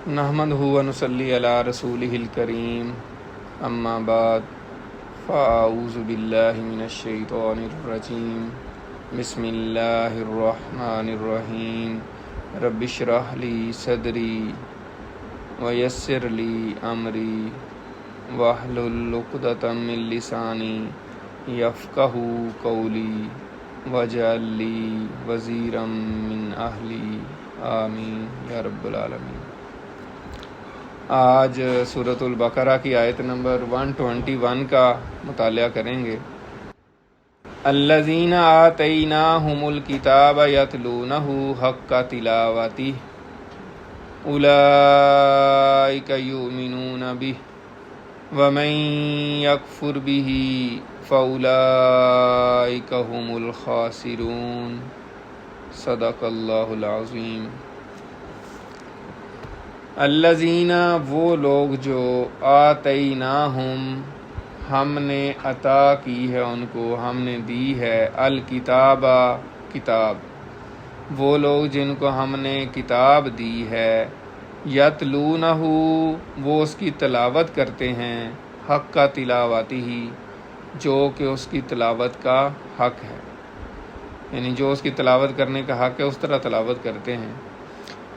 نحمدہ و نصلی علی رسولہ الکریم اما بعد فاعوذ باللہ من الشیطان الرجیم بسم اللہ الرحمن الرحیم رب اشرح لی صدری ویسر لی امری واحلل عقدۃ من لسانی یفقہوا قولی واجعل لی وزیرا من اہلی آمین یا رب العالمین۔ آج سورۃ البقرہ کی آیت نمبر 121 کا مطالعہ کریں گے۔ الذین آتیناہم الکتاب یتلونہ حق تلاوتہ اولئک یؤمنون بہ ومن یکفر بہ فاولئک هم الخاسرون۔ صدق اللہ العظیم۔ الذین وہ لوگ جو آتیناہم ہم نے عطا کی ہے ان کو، ہم نے دی ہے، الکتاب کتاب، وہ لوگ جن کو ہم نے کتاب دی ہے، یتلونہ وہ اس کی تلاوت کرتے ہیں، حق کا تلاوتہ جو کہ اس کی تلاوت کا حق ہے، یعنی جو اس کی تلاوت کرنے کا حق ہے اس طرح تلاوت کرتے ہیں۔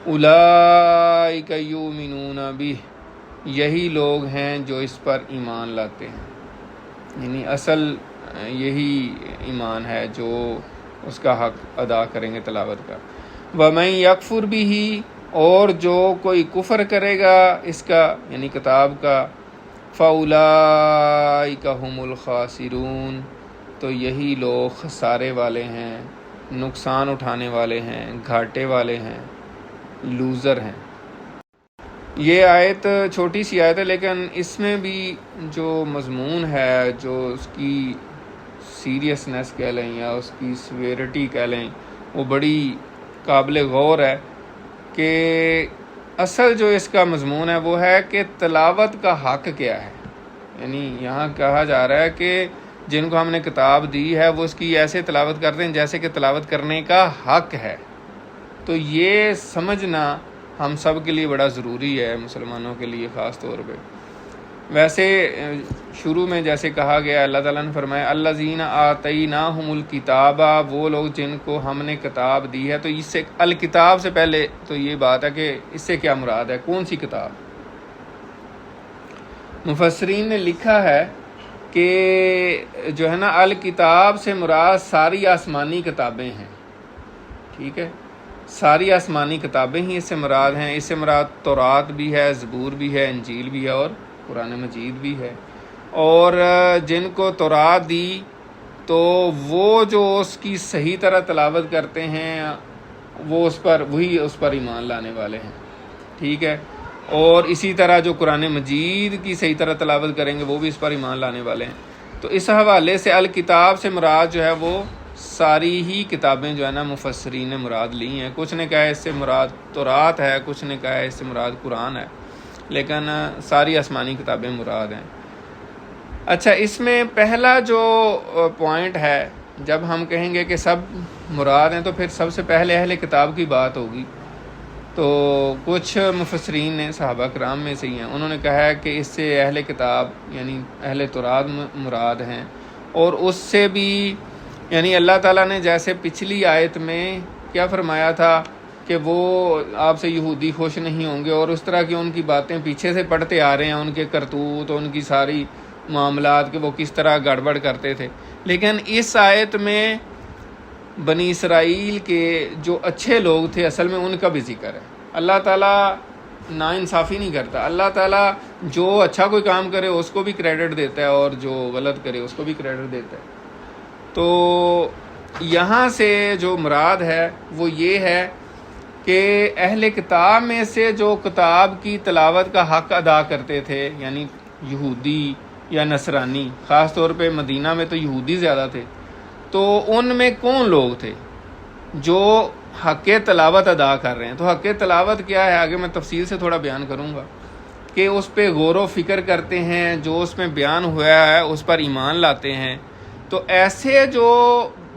اولئک یؤمنون بہ یہی لوگ ہیں جو اس پر ایمان لاتے ہیں، یعنی اصل یہی ایمان ہے جو اس کا حق ادا کریں گے تلاوت کا۔ ومن یکفر بہ اور جو کوئی کفر کرے گا اس کا یعنی کتاب کا، فاولئک هم الخاسرون تو یہی لوگ خسارے والے ہیں، نقصان اٹھانے والے ہیں، گھاٹے والے ہیں، لوزر ہیں۔ یہ آیت چھوٹی سی آیت ہے لیکن اس میں بھی جو مضمون ہے، جو اس کی سیریسنس کہہ لیں یا اس کی سیویرٹی کہہ لیں، وہ بڑی قابل غور ہے کہ اصل جو اس کا مضمون ہے وہ ہے کہ تلاوت کا حق کیا ہے۔ یعنی یہاں کہا جا رہا ہے کہ جن کو ہم نے کتاب دی ہے وہ اس کی ایسے تلاوت کرتے ہیں جیسے کہ تلاوت کرنے کا حق ہے۔ تو یہ سمجھنا ہم سب کے لیے بڑا ضروری ہے، مسلمانوں کے لیے خاص طور پہ۔ ویسے شروع میں جیسے کہا گیا، اللہ تعالیٰ نے فرمایا الذین آتیناہم الکتاب، وہ لوگ جن کو ہم نے کتاب دی ہے، تو اس سے الکتاب سے پہلے تو یہ بات ہے کہ اس سے کیا مراد ہے، کون سی کتاب؟ مفسرین نے لکھا ہے کہ جو ہے نا الکتاب سے مراد ساری آسمانی کتابیں ہیں، ٹھیک ہے، ساری آسمانی کتابیں ہی اس سے مراد ہیں۔ اس سے مراد تورات بھی ہے، زبور بھی ہے، انجیل بھی ہے اور قرآن مجید بھی ہے۔ اور جن کو تورات دی تو وہ جو اس کی صحیح طرح تلاوت کرتے ہیں وہ وہی اس پر ایمان لانے والے ہیں، ٹھیک ہے۔ اور اسی طرح جو قرآن مجید کی صحیح طرح تلاوت کریں گے وہ بھی اس پر ایمان لانے والے ہیں۔ تو اس حوالے سے الکتاب سے مراد جو ہے وہ ساری ہی کتابیں جو ہے نا مفسرین نے مراد لی ہیں۔ کچھ نے کہا ہے اس سے مراد تورات ہے، کچھ نے کہا ہے اس سے مراد قرآن ہے، لیکن ساری آسمانی کتابیں مراد ہیں۔ اچھا، اس میں پہلا جو پوائنٹ ہے، جب ہم کہیں گے کہ سب مراد ہیں تو پھر سب سے پہلے اہل کتاب کی بات ہوگی۔ تو کچھ مفسرین نے صحابہ کرام میں سے ہی ہیں، انہوں نے کہا ہے کہ اس سے اہل کتاب یعنی اہل تورات مراد ہیں۔ اور اس سے بھی یعنی اللہ تعالیٰ نے جیسے پچھلی آیت میں کیا فرمایا تھا کہ وہ آپ سے یہودی خوش نہیں ہوں گے، اور اس طرح کی ان کی باتیں پیچھے سے پڑھتے آ رہے ہیں، ان کے کرتوت، ان کی ساری معاملات کہ وہ کس طرح گڑبڑ کرتے تھے۔ لیکن اس آیت میں بنی اسرائیل کے جو اچھے لوگ تھے اصل میں ان کا بھی ذکر ہے۔ اللہ تعالیٰ ناانصافی نہیں کرتا، اللہ تعالیٰ جو اچھا کوئی کام کرے اس کو بھی کریڈٹ دیتا ہے اور جو غلط کرے اس کو بھی کریڈٹ دیتا ہے۔ تو یہاں سے جو مراد ہے وہ یہ ہے کہ اہل کتاب میں سے جو کتاب کی تلاوت کا حق ادا کرتے تھے، یعنی یہودی یا نصرانی، خاص طور پہ مدینہ میں تو یہودی زیادہ تھے، تو ان میں کون لوگ تھے جو حق تلاوت ادا کر رہے ہیں؟ تو حق تلاوت کیا ہے آگے میں تفصیل سے تھوڑا بیان کروں گا کہ اس پہ غور و فکر کرتے ہیں، جو اس میں بیان ہوا ہے اس پر ایمان لاتے ہیں۔ تو ایسے جو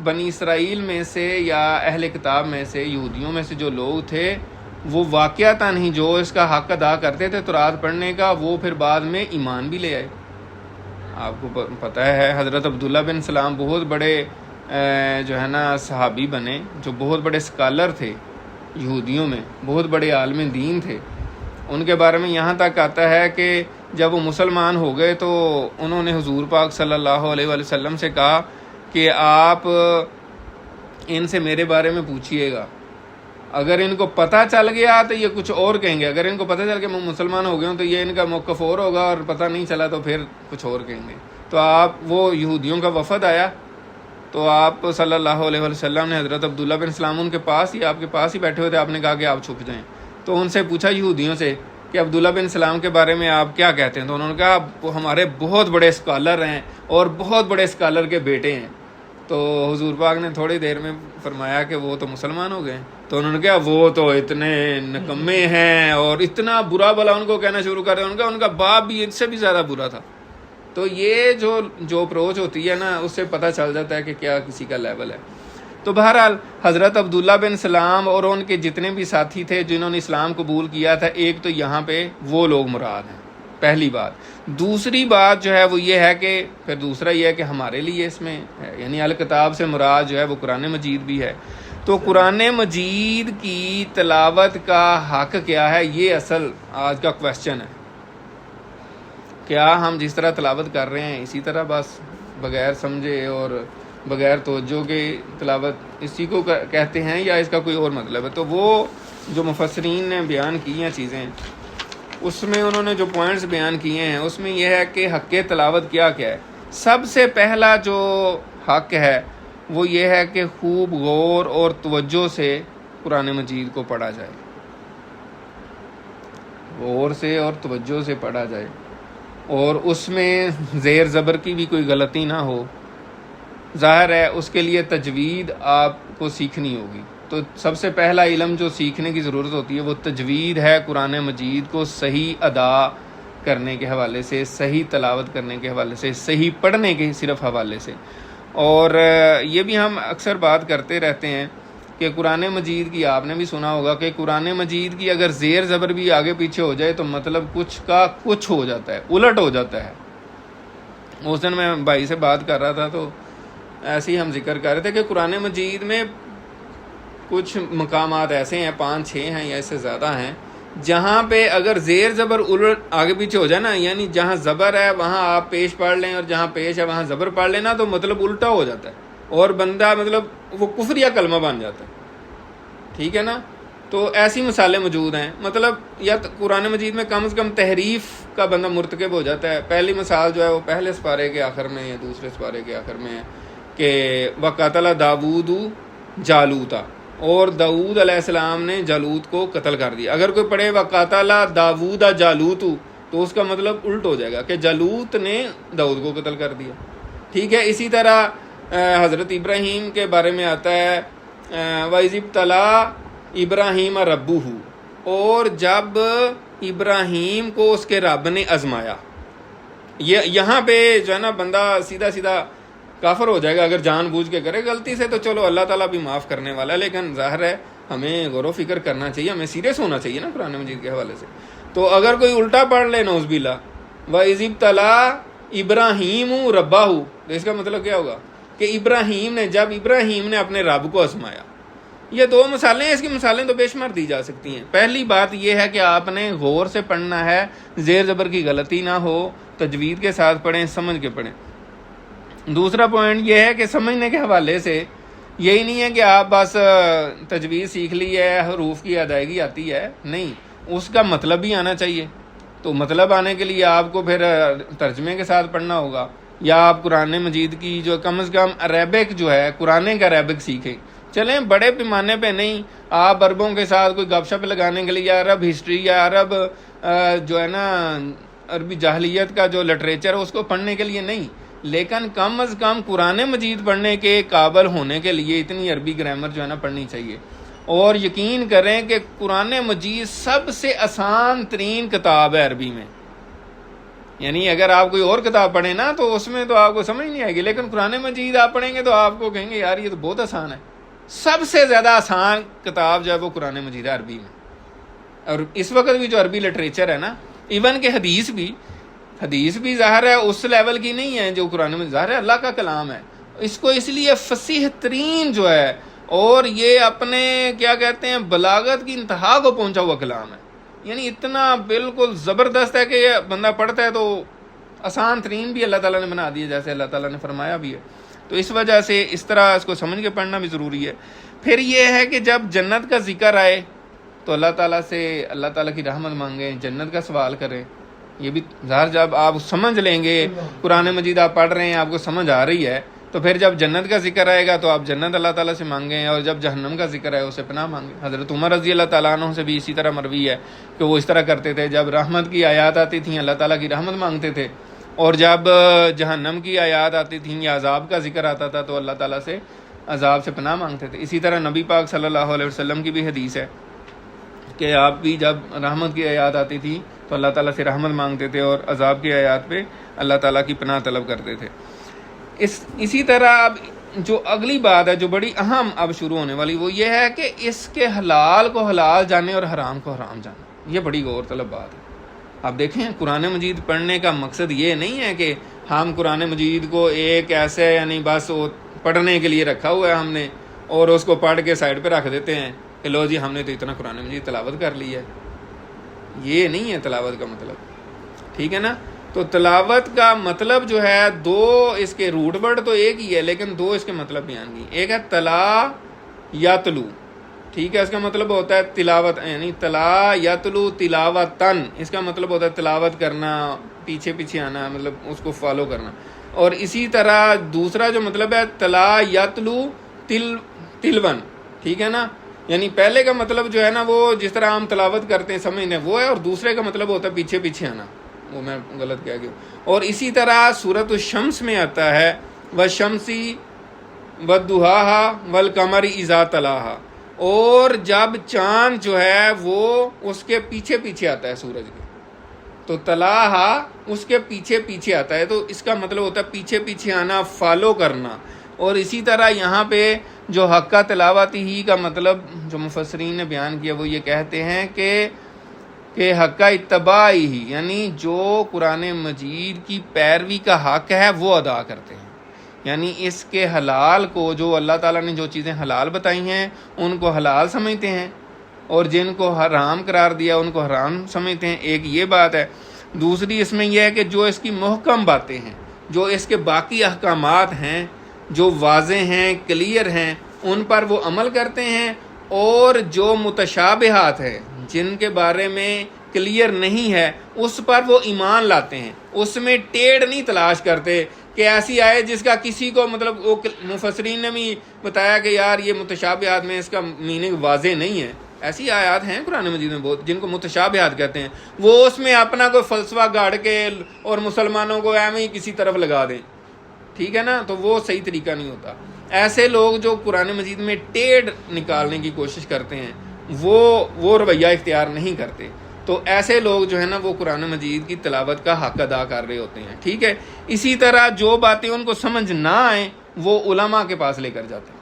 بنی اسرائیل میں سے یا اہل کتاب میں سے، یہودیوں میں سے جو لوگ تھے، وہ واقعتاً ہی جو اس کا حق ادا کرتے تھے تورات پڑھنے کا، وہ پھر بعد میں ایمان بھی لے آئے۔ آپ کو پتہ ہے حضرت عبداللہ بن سلام بہت بڑے جو ہے نا صحابی بنے، جو بہت بڑے اسکالر تھے یہودیوں میں، بہت بڑے عالم دین تھے۔ ان کے بارے میں یہاں تک آتا ہے کہ جب وہ مسلمان ہو گئے تو انہوں نے حضور پاک صلی اللہ علیہ وآلہ وسلم سے کہا کہ آپ ان سے میرے بارے میں پوچھئے گا، اگر ان کو پتہ چل گیا تو یہ کچھ اور کہیں گے، اگر ان کو پتہ چل کہ میں مسلمان ہو گیا ہوں تو یہ ان کا موقف اور ہوگا، اور پتہ نہیں چلا تو پھر کچھ اور کہیں گے۔ تو آپ، وہ یہودیوں کا وفد آیا تو آپ صلی اللہ علیہ وسلم نے حضرت عبداللہ بن سلام ان کے پاس ہی، آپ کے پاس ہی بیٹھے ہوئے تھے، آپ نے کہا کہ آپ چھپ جائیں۔ تو ان سے پوچھا یہودیوں سے کہ عبداللہ بن سلام کے بارے میں آپ کیا کہتے ہیں؟ تو انہوں نے کہا وہ ہمارے بہت بڑے اسکالر ہیں اور بہت بڑے اسکالر کے بیٹے ہیں۔ تو حضور پاک نے تھوڑی دیر میں فرمایا کہ وہ تو مسلمان ہو گئے۔ تو انہوں نے کہا وہ تو اتنے نکمے ہیں، اور اتنا برا بلا ان کو کہنا شروع کر دیا۔ ان کا باپ بھی ان سے بھی زیادہ برا تھا۔ تو یہ جو اپروچ ہوتی ہے نا، اس سے پتہ چل جاتا ہے کہ کیا کسی کا لیول ہے۔ تو بہرحال حضرت عبداللہ بن سلام اور ان کے جتنے بھی ساتھی تھے جنہوں نے اسلام قبول کیا تھا، ایک تو یہاں پہ وہ لوگ مراد ہیں، پہلی بات۔ دوسری بات جو ہے وہ یہ ہے کہ پھر دوسرا یہ ہے کہ ہمارے لیے اس میں ہے، یعنی الکتاب سے مراد جو ہے وہ قرآن مجید بھی ہے۔ تو قرآن مجید کی تلاوت کا حق کیا ہے، یہ اصل آج کا کویسچن ہے۔ کیا ہم جس طرح تلاوت کر رہے ہیں اسی طرح بس بغیر سمجھے اور بغیر توجہ کے تلاوت اسی کو کہتے ہیں، یا اس کا کوئی اور مطلب ہے؟ تو وہ جو مفسرین نے بیان کی ہیں چیزیں، اس میں انہوں نے جو پوائنٹس بیان کیے ہیں، اس میں یہ ہے کہ حق تلاوت کیا کیا ہے۔ سب سے پہلا جو حق ہے وہ یہ ہے کہ خوب غور اور توجہ سے قرآن مجید کو پڑھا جائے، غور سے اور توجہ سے پڑھا جائے، اور اس میں زیر زبر کی بھی کوئی غلطی نہ ہو۔ ظاہر ہے اس کے لیے تجوید آپ کو سیکھنی ہوگی، تو سب سے پہلا علم جو سیکھنے کی ضرورت ہوتی ہے وہ تجوید ہے، قرآن مجید کو صحیح ادا کرنے کے حوالے سے، صحیح تلاوت کرنے کے حوالے سے، صحیح پڑھنے کے صرف حوالے سے۔ اور یہ بھی ہم اکثر بات کرتے رہتے ہیں کہ قرآن مجید کی، آپ نے بھی سنا ہوگا کہ قرآن مجید کی اگر زیر زبر بھی آگے پیچھے ہو جائے تو مطلب کچھ کا کچھ ہو جاتا ہے، الٹ ہو جاتا ہے۔ اس دن میں بھائی سے بات کر رہا تھا تو ایسے ہی ہم ذکر کر رہے تھے کہ قرآن مجید میں کچھ مقامات ایسے ہیں، 5-6 ہیں یا اس سے زیادہ ہیں، جہاں پہ اگر زیر زبر الٹ آگے پیچھے ہو جائے نا، یعنی جہاں زبر ہے وہاں آپ پیش پڑھ لیں اور جہاں پیش ہے وہاں زبر پڑھ لینا، تو مطلب الٹا ہو جاتا ہے اور بندہ مطلب وہ کفر یا کلمہ بن جاتا ہے، ٹھیک ہے نا؟ تو ایسی مثالیں موجود ہیں، مطلب یا قرآن مجید میں کم از کم تحریف کا بندہ مرتکب ہو جاتا ہے۔ پہلی مثال جو ہے وہ پہلے سپارے کے آخر میں یا دوسرے سپارے کے آخر میں ہے کہ وَقَتَلَ داود جالوتا، اور داود علیہ السلام نے جالوت کو قتل کر دیا۔ اگر کوئی پڑھے وَقَتَلَ داود جالوت تو اس کا مطلب الٹ ہو جائے گا کہ جالوت نے داؤد کو قتل کر دیا، ٹھیک ہے؟ اسی طرح حضرت ابراہیم کے بارے میں آتا ہے وَإِذِ ابْتَلَىٰ ابراہیم رَبُّهُ، اور جب ابراہیم کو اس کے رب نے آزمایا۔ یہاں پہ جو ہے نا بندہ سیدھا سیدھا کافر ہو جائے گا اگر جان بوجھ کے کرے، غلطی سے تو چلو اللہ تعالیٰ بھی معاف کرنے والا ہے، لیکن ظاہر ہے ہمیں غور و فکر کرنا چاہیے، ہمیں سیریس ہونا چاہیے نا قرآن مجید کے حوالے سے۔ تو اگر کوئی الٹا پڑھ لے نعوذ باللہ وَإِذِ ابْتَلَىٰ ابراہیم رَبَّهُ، تو اس کا مطلب کیا ہوگا کہ ابراہیم نے، جب ابراہیم نے اپنے رب کو آزمایا۔ یہ دو مثالیں ہیں، اس کی مثالیں تو بے شمار دی جا سکتی ہیں۔ پہلی بات یہ ہے کہ آپ نے غور سے پڑھنا ہے، زیر زبر کی غلطی نہ ہو، تجوید کے ساتھ پڑھیں، سمجھ کے پڑھیں۔ دوسرا پوائنٹ یہ ہے کہ سمجھنے کے حوالے سے یہی نہیں ہے کہ آپ بس تجوید سیکھ لی ہے، حروف کی ادائیگی آتی ہے، نہیں، اس کا مطلب بھی آنا چاہیے۔ تو مطلب آنے کے لیے آپ کو پھر ترجمے کے ساتھ پڑھنا ہوگا، یا آپ قرآن مجید کی جو کم از کم عربک جو ہے، قرآن کا عربک سیکھیں۔ چلیں بڑے پیمانے پہ نہیں، آپ عربوں کے ساتھ کوئی گپ شپ لگانے کے لیے، یا عرب ہسٹری یا عرب جو ہے نا عربی جاہلیت کا جو لٹریچر ہے اس کو پڑھنے کے لیے نہیں، لیکن کم از کم قرآن مجید پڑھنے کے قابل ہونے کے لیے اتنی عربی گرامر جو ہے نا پڑھنی چاہیے۔ اور یقین کریں کہ قرآن مجید سب سے آسان ترین کتاب ہے عربی میں، یعنی اگر آپ کوئی اور کتاب پڑھیں نا تو اس میں تو آپ کو سمجھ نہیں آئے گی، لیکن قرآن مجید آپ پڑھیں گے تو آپ کو کہیں گے یار یہ تو بہت آسان ہے۔ سب سے زیادہ آسان کتاب جو ہے وہ قرآن مجید ہے عربی میں، اور اس وقت بھی جو عربی لٹریچر ہے نا، ایون کہ حدیث بھی ظاہر ہے اس لیول کی نہیں ہے جو قرآن میں، ظاہر ہے اللہ کا کلام ہے، اس کو اس لیے فصیح ترین جو ہے، اور یہ اپنے کیا کہتے ہیں بلاغت کی انتہا کو پہنچا ہوا کلام ہے، یعنی اتنا بالکل زبردست ہے کہ یہ بندہ پڑھتا ہے تو آسان ترین بھی اللہ تعالیٰ نے بنا دیا، جیسے اللہ تعالیٰ نے فرمایا بھی ہے. تو اس وجہ سے اس طرح اس کو سمجھ کے پڑھنا بھی ضروری ہے. پھر یہ ہے کہ جب جنت کا ذکر آئے تو اللہ تعالیٰ کی رحمت مانگیں، جنت کا سوال کریں. یہ بھی ظاہر جب آپ سمجھ لیں گے، قرآن مجید آپ پڑھ رہے ہیں، آپ کو سمجھ آ رہی ہے، تو پھر جب جنت کا ذکر آئے گا تو آپ جنت اللہ تعالیٰ سے مانگیں، اور جب جہنم کا ذکر آئے اسے پناہ مانگیں. حضرت عمر رضی اللہ تعالیٰ عنہ سے بھی اسی طرح مروی ہے کہ وہ اس طرح کرتے تھے، جب رحمت کی آیات آتی تھیں اللہ تعالیٰ کی رحمت مانگتے تھے، اور جب جہنم کی آیات آتی تھیں یا عذاب کا ذکر آتا تھا تو اللہ تعالیٰ سے عذاب سے پناہ مانگتے تھے. اسی طرح نبی پاک صلی اللہ علیہ وسلم کی بھی حدیث ہے کہ آپ بھی جب رحمت کی آیات آتی تھی تو اللہ تعالیٰ سے رحمت مانگتے تھے، اور عذاب کی آیات پہ اللہ تعالیٰ کی پناہ طلب کرتے تھے. اسی طرح اب جو اگلی بات ہے جو بڑی اہم اب شروع ہونے والی، وہ یہ ہے کہ اس کے حلال کو حلال جانے اور حرام کو حرام جانا. یہ بڑی غور طلب بات ہے. آپ دیکھیں قرآن مجید پڑھنے کا مقصد یہ نہیں ہے کہ ہم قرآن مجید کو ایک ایسے یعنی بس وہ پڑھنے کے لیے رکھا ہوا ہے ہم نے، اور اس کو پڑھ کے سائڈ پہ رکھ دیتے ہیں کہ لو جی ہم نے تو اتنا قرآن مجید تلاوت کر لی ہے. یہ نہیں ہے تلاوت کا مطلب، ٹھیک ہے نا. تو تلاوت کا مطلب جو ہے دو، اس کے روٹ ورڈ تو ایک ہی ہے لیکن دو اس کے مطلب بیان کی. ایک ہے تلا یا تلو، ٹھیک ہے، اس کا مطلب ہوتا ہے تلاوت، یعنی تلا یا تلو تلاوتن، اس کا مطلب ہوتا ہے تلاوت کرنا، پیچھے پیچھے آنا، مطلب اس کو فالو کرنا. اور اسی طرح دوسرا جو مطلب ہے تلا یا تلو تلون، ٹھیک ہے نا، یعنی پہلے کا مطلب جو ہے نا وہ جس طرح ہم تلاوت کرتے ہیں سمجھنے وہ ہے، اور دوسرے کا مطلب ہوتا ہے پیچھے پیچھے آنا، وہ میں غلط کہہ گیا. اور اسی طرح سورۃ الشمس میں آتا ہے والشمسی والضحاہا والقمر اذا تلاہا، اور جب چاند جو ہے وہ اس کے پیچھے پیچھے آتا ہے سورج کے، تو تلاہا اس کے پیچھے پیچھے آتا ہے، تو اس کا مطلب ہوتا ہے پیچھے پیچھے آنا، فالو کرنا. اور اسی طرح یہاں پہ جو حقہ تلاوتی ہی کا مطلب جو مفسرین نے بیان کیا وہ یہ کہتے ہیں کہ حقہ اتباعی ہی، یعنی جو قرآن مجید کی پیروی کا حق ہے وہ ادا کرتے ہیں. یعنی اس کے حلال کو، جو اللہ تعالیٰ نے جو چیزیں حلال بتائی ہیں ان کو حلال سمجھتے ہیں، اور جن کو حرام قرار دیا ان کو حرام سمجھتے ہیں. ایک یہ بات ہے. دوسری اس میں یہ ہے کہ جو اس کی محکم باتیں ہیں، جو اس کے باقی احکامات ہیں جو واضح ہیں، کلیئر ہیں، ان پر وہ عمل کرتے ہیں، اور جو متشابہات ہیں جن کے بارے میں کلیئر نہیں ہے اس پر وہ ایمان لاتے ہیں. اس میں ٹیڑھ نہیں تلاش کرتے کہ ایسی آئے جس کا کسی کو مطلب، وہ مفسرین نے بھی بتایا کہ یار یہ متشابہات میں اس کا میننگ واضح نہیں ہے. ایسی آیات ہیں قرآن مجید میں بہت جن کو متشابہات کہتے ہیں، وہ اس میں اپنا کوئی فلسفہ گاڑ کے اور مسلمانوں کو ایویں ہی کسی طرف لگا دیں، ٹھیک ہے نا، تو وہ صحیح طریقہ نہیں ہوتا. ایسے لوگ جو قرآن مجید میں ٹیڑھ نکالنے کی کوشش کرتے ہیں وہ رویہ اختیار نہیں کرتے. تو ایسے لوگ جو ہے نا وہ قرآن مجید کی تلاوت کا حق ادا کر رہے ہوتے ہیں، ٹھیک ہے. اسی طرح جو باتیں ان کو سمجھ نہ آئیں وہ علماء کے پاس لے کر جاتے ہیں.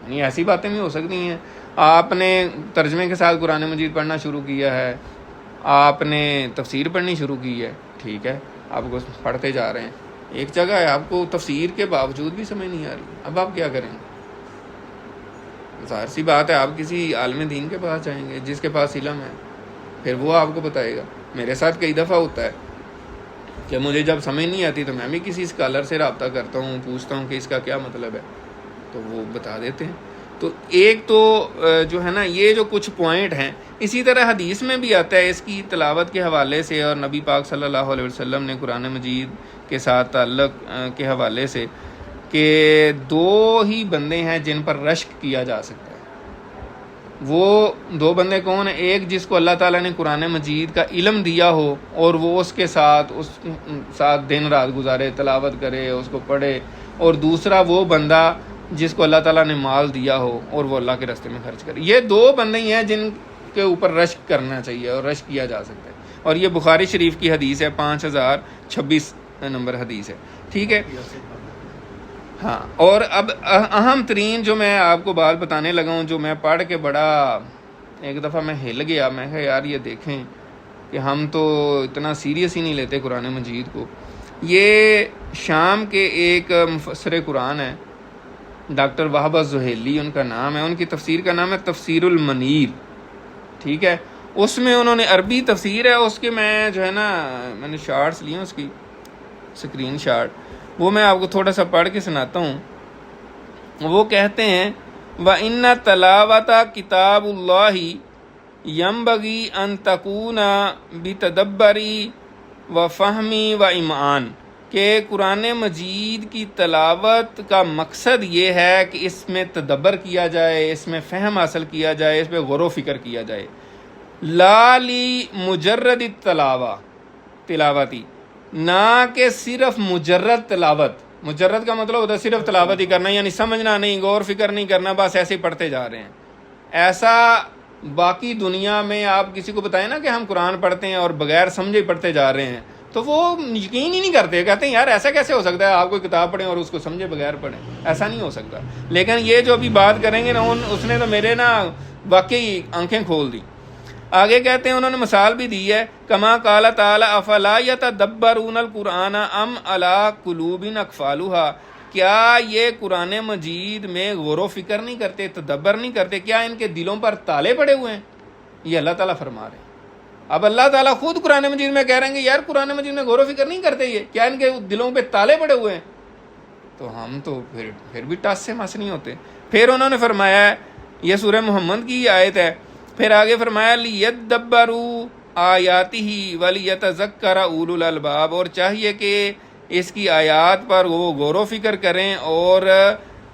یعنی ایسی باتیں بھی ہو سکتی ہیں، آپ نے ترجمے کے ساتھ قرآن مجید پڑھنا شروع کیا ہے، آپ نے تفسیر پڑھنی شروع کی ہے، ٹھیک ہے، آپ کو پڑھتے جا رہے ہیں، ایک جگہ ہے آپ کو تفسیر کے باوجود بھی سمجھ نہیں آ رہی، اب آپ کیا کریں گے؟ ظاہر سی بات ہے آپ کسی عالم دین کے پاس جائیں گے جس کے پاس علم ہے، پھر وہ آپ کو بتائے گا. میرے ساتھ کئی دفعہ ہوتا ہے کہ مجھے جب سمجھ نہیں آتی تو میں بھی کسی اسکالر سے رابطہ کرتا ہوں، پوچھتا ہوں کہ اس کا کیا مطلب ہے، تو وہ بتا دیتے ہیں. تو ایک تو جو ہے نا یہ جو کچھ پوائنٹ ہیں. اسی طرح حدیث میں بھی آتا ہے اس کی تلاوت کے حوالے سے، اور نبی پاک صلی اللہ علیہ وسلم نے قرآن مجید کے ساتھ تعلق کے حوالے سے کہ دو ہی بندے ہیں جن پر رشک کیا جا سکتا ہے. وہ دو بندے کون ہیں؟ ایک جس کو اللہ تعالیٰ نے قرآن مجید کا علم دیا ہو اور وہ اس کے ساتھ دن رات گزارے، تلاوت کرے، اس کو پڑھے. اور دوسرا وہ بندہ جس کو اللہ تعالیٰ نے مال دیا ہو اور وہ اللہ کے راستے میں خرچ کرے. یہ دو بندے ہی ہیں جن کے اوپر رشک کرنا چاہیے اور رشک کیا جا سکتا ہے. اور یہ بخاری شریف کی حدیث ہے، 5026 نمبر حدیث ہے، ٹھیک ہے. ہاں، اور اب اہم ترین جو میں آپ کو بات بتانے لگا ہوں، جو میں پڑھ کے بڑا ایک دفعہ میں ہل گیا، میں کہا یار یہ دیکھیں کہ ہم تو اتنا سیریس ہی نہیں لیتے قرآن مجید کو. یہ شام کے ایک مفسر قرآن ہے، ڈاکٹر وہب الزہیلی ان کا نام ہے، ان کی تفسیر کا نام ہے تفسیر المنیر. ٹھیک ہے، اس میں انہوں نے عربی تفسیر ہے، اس کے میں جو ہے نا میں نے شارٹس لیے ہیں، اس کی اسکرین شاٹ، وہ میں آپ کو تھوڑا سا پڑھ کے سناتا ہوں. وہ کہتے ہیں وَإِنَّ تَلَاوَةَ کتاب اللہ يَنبَغِي أَن تَكُونَ بِتَدَبُّرِ وَفَهْمِ وَإِمْعَانٍ، کہ قرآن مجید کی تلاوت کا مقصد یہ ہے کہ اس میں تدبر کیا جائے، اس میں فہم حاصل کیا جائے، اس پہ غور و فکر کیا جائے. لا لی مجرد تلاوتی، نہ کہ صرف مجرد تلاوت. مجرد کا مطلب ہوتا ہے صرف تلاوت ہی کرنا، یعنی سمجھنا نہیں، غور فکر نہیں کرنا، بس ایسے ہی پڑھتے جا رہے ہیں. ایسا باقی دنیا میں آپ کسی کو بتائیں نا کہ ہم قرآن پڑھتے ہیں اور بغیر سمجھے پڑھتے جا رہے ہیں، تو وہ یقین ہی نہیں کرتے، کہتے ہیں یار ایسا کیسے ہو سکتا ہے، آپ کوئی کتاب پڑھیں اور اس کو سمجھے بغیر پڑھیں، ایسا نہیں ہو سکتا. لیکن یہ جو ابھی بات کریں گے نا، اس نے تو میرے نا واقعی آنکھیں کھول دی. آگے کہتے ہیں، انہوں نے مثال بھی دی ہے، کما قال تعالی افلا یتدبرون القرآن ام علی قلوب اقفالها، کیا یہ قرآن مجید میں غور و فکر نہیں کرتے، تدبر نہیں کرتے، کیا ان کے دلوں پر تالے پڑے ہوئے ہیں؟ یہ اللہ تعالیٰ فرما رہے ہیں. اب اللہ تعالیٰ خود قرآن مجید میں کہہ رہے ہیں کہ یار قرآن مجید میں غور و فکر نہیں کرتے، یہ کیا ان کے دلوں پہ تالے پڑے ہوئے ہیں؟ تو ہم تو پھر بھی ٹاس سے مس نہیں ہوتے. پھر انہوں نے فرمایا ہے، یہ سورہ محمد کی آیت ہے، پھر آگے فرمایا لیدبروا آیاتہ ولیتذکر اولو الالباب، اور چاہیے کہ اس کی آیات پر وہ غور و فکر کریں اور